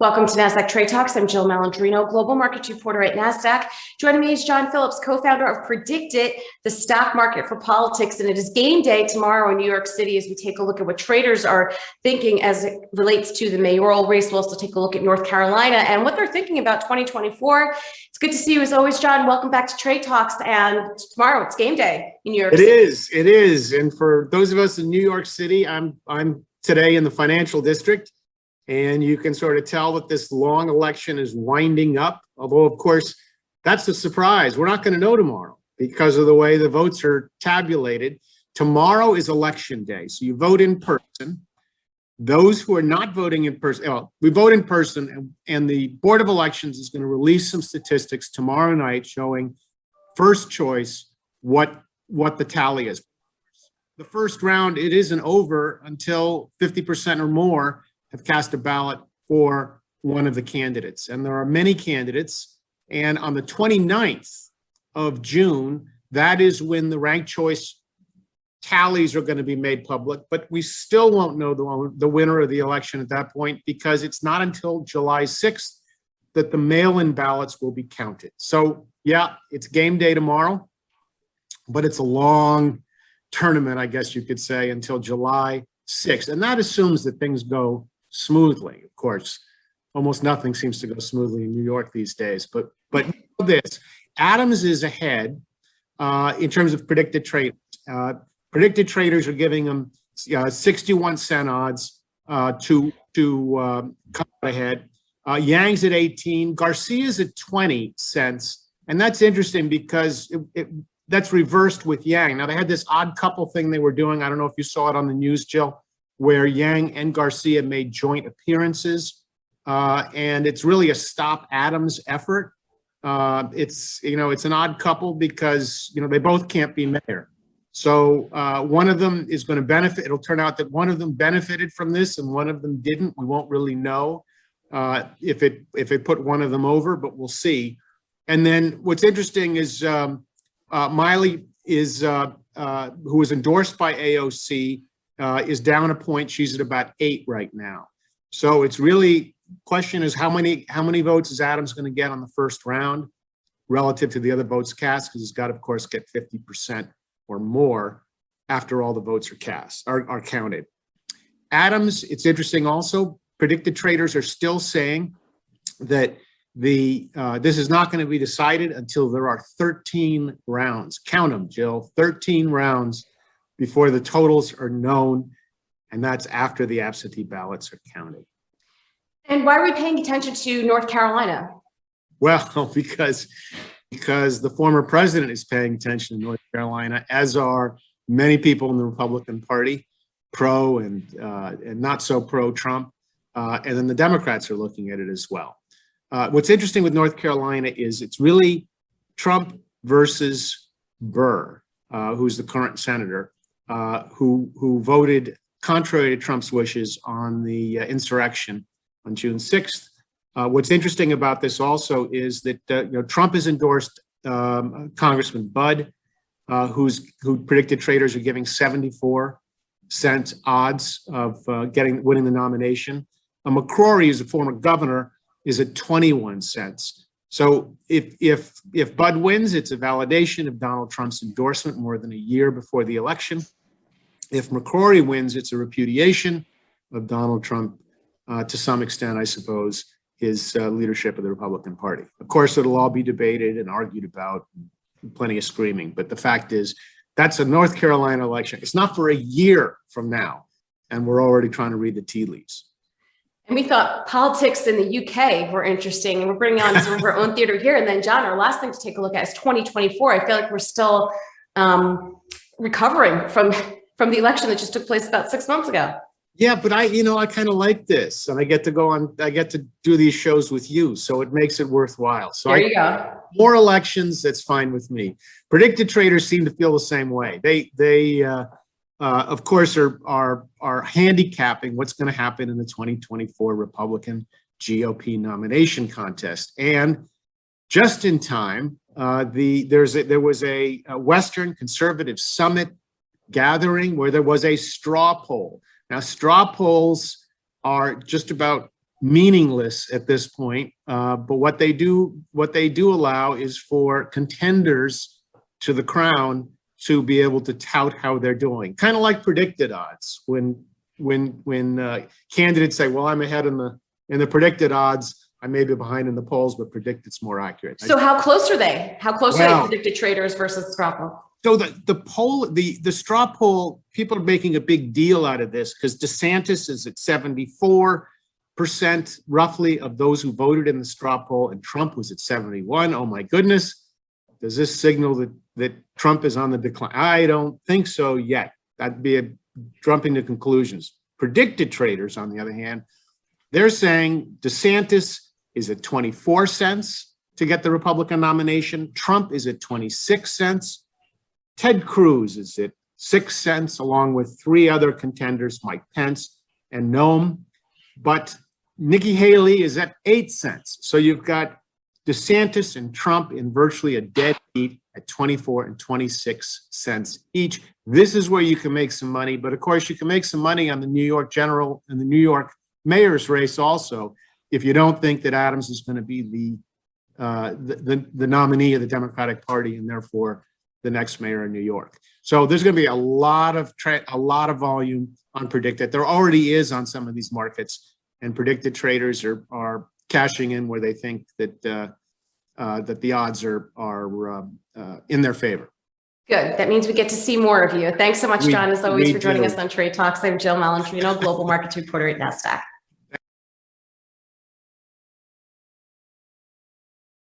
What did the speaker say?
Welcome to Nasdaq Trade Talks. I'm Jill Malandrino, global market reporter at Nasdaq. Joining me is John Phillips, co-founder of PredictIt, the stock market for politics. And it is game day tomorrow in New York City as we take a look at what traders are thinking as it relates to the mayoral race. We'll also take a look at North Carolina and what they're thinking about 2024. It's good to see you as always, John. Welcome back to Trade Talks. And tomorrow it's game day in New York City. It is. And for those of us in New York City, I'm today in the financial district. And you can sort of tell that this long election is winding up, although, of course, that's the surprise. We're not going to know tomorrow because of the way the votes are tabulated. Tomorrow is election day, so you vote in person. Those who are not voting in person, well, we vote in person, and the Board of Elections is going to release some statistics tomorrow night showing first choice what the tally is. The first round, it isn't over until 50% or more have cast a ballot for one of the candidates. And there are many candidates. And on the 29th of June, that is when the ranked choice tallies are going to be made public. But we still won't know the winner of the election at that point, because it's not until July 6th that the mail-in ballots will be counted. So yeah, it's game day tomorrow, but it's a long tournament, I guess you could say, until July 6th. And that assumes that things go smoothly. Of course, almost nothing seems to go smoothly in New York these days, but know this, Adams is ahead in terms of predicted traders. Predicted traders are giving them 61 cent odds to come ahead. Yang's at 18, Garcia's at 20 cents, and that's interesting because that's reversed with Yang. Now, they had this odd couple thing they were doing. I don't know if you saw it on the news, Jill, where Yang and Garcia made joint appearances, and it's really a stop Adams effort. It's an odd couple because they both can't be mayor. So one of them is going to benefit. It'll turn out that one of them benefited from this and one of them didn't. We won't really know if it put one of them over, but we'll see. And then what's interesting is Miley is who was endorsed by AOC. Is down a point. She's at about 8 right now. So it's really, question is how many votes is Adams going to get on the first round relative to the other votes cast? Because he's got to, of course, get 50% or more after all the votes are counted. Adams, it's interesting also, predicted traders are still saying that this is not going to be decided until there are 13 rounds. Count them, Jill, 13 rounds before the totals are known, and that's after the absentee ballots are counted. And why are we paying attention to North Carolina? Well, because the former president is paying attention to North Carolina, as are many people in the Republican Party, pro and not so pro-Trump, and then the Democrats are looking at it as well. What's interesting with North Carolina is it's really Trump versus Burr, who's the current senator, who voted contrary to Trump's wishes on the insurrection on June 6th. What's interesting about this also is that Trump has endorsed Congressman Budd, who predicted traders are giving 74-cent odds of winning the nomination. McCrory, who's a former governor, is at 21 cents. So if Budd wins, it's a validation of Donald Trump's endorsement more than a year before the election. If McCrory wins, it's a repudiation of Donald Trump, to some extent, I suppose, his leadership of the Republican Party. Of course, it'll all be debated and argued about, plenty of screaming. But the fact is, that's a North Carolina election. It's not for a year from now, and we're already trying to read the tea leaves. And we thought politics in the UK were interesting, and we're bringing on some of our own theater here. And then, John, our last thing to take a look at is 2024. I feel like we're still recovering from the election that just took place about 6 months ago. Yeah, but I kind of like this, and I get to do these shows with you, so it makes it worthwhile. So there you go. More elections, that's fine with me. Predicted traders seem to feel the same way. They of course, are handicapping what's going to happen in the 2024 Republican GOP nomination contest. And just in time, there was a Western Conservative Summit gathering where there was a straw poll. Now, straw polls are just about meaningless at this point. But what they do allow is for contenders to the crown to be able to tout how they're doing, kind of like predicted odds. When candidates say, "Well, I'm ahead in the predicted odds. I may be behind in the polls, but PredictIt's more accurate." So how close are they? How close are they, predicted traders versus the straw poll? So the straw poll, people are making a big deal out of this because DeSantis is at 74% roughly of those who voted in the straw poll, and Trump was at 71. Oh my goodness. Does this signal that Trump is on the decline? I don't think so yet. That'd be jumping to conclusions. Predicted traders, on the other hand, they're saying DeSantis is at 24 cents to get the Republican nomination. Trump is at 26 cents. Ted Cruz is at 6 cents, along with 3 other contenders, Mike Pence and Noam. But Nikki Haley is at 8 cents. So you've got DeSantis and Trump in virtually a dead heat at 24 and 26 cents each. This is where you can make some money. But of course, you can make some money on the New York general and the New York mayor's race also, if you don't think that Adams is going to be the nominee of the Democratic Party and therefore the next mayor in New York. So there's going to be a lot of volume on PredictIt. There already is on some of these markets, and PredictIt traders are cashing in where they think that that the odds are in their favor. Good. That means we get to see more of you. Thanks so much, John, as always, for joining us on Trade Talks. I'm Jill Malandrino, Global Markets Reporter at Nasdaq.